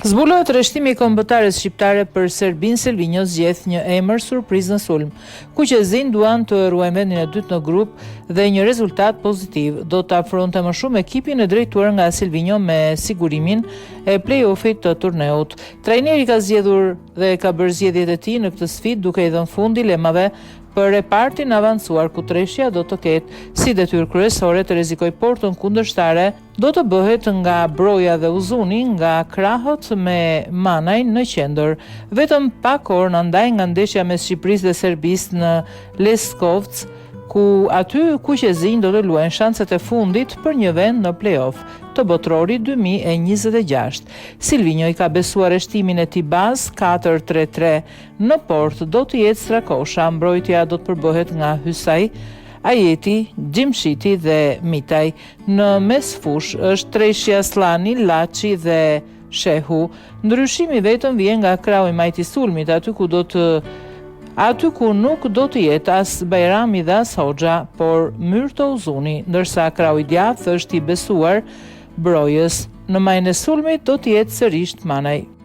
Zbulohet rreshtimi i kombëtares shqiptare për Serbin. Silvinjo zgjedh një emër surprizë në sulm. Kuqezin duan të ruajnë vendin e dytë në grup dhe një rezultat pozitiv do të afronte më shumë ekipin e drejtuar nga Silvinjo me sigurimin e play-offit të turneut. Trajneri ka zgjedhur dhe ka bërë zgjedhjet e tij në këtë sfidë duke i dhënë fund dilemave për repartin avancuar ku Treshja do të ketë si detyrë kryesore të rrezikoj portën kundërshtare, do të bëhet nga Broja dhe Uzuni, nga krahët me Manajn në qendër. Vetëm pak orë në ndaj nga ndeshja mes Shqipërisë dhe Serbisë në Leskovc, ku aty kuqezin do të luajnë shanset e fundit për një vend në play-off të botrorit 2026. Silvinjo i ka besuar rreshtimin e tij bazë 4-3-3 në port do të jetë Strakosha, mbrojtja do të përbëhet nga Hysaj, Ajeti, Gjimshiti dhe Mitaj. Në mesfush është Treshja, Slani, Laçi dhe Shehu. Ndryshimi vetëm vjen nga krau i majt i sulmit, aty ku nuk do të jetë as Bajrami dhe as Hoxha, por Myrto Uzuni, ndërsa krau i djathtë është i besuar Brojës. Në majën e sulmit do të jetë sërish Manaj.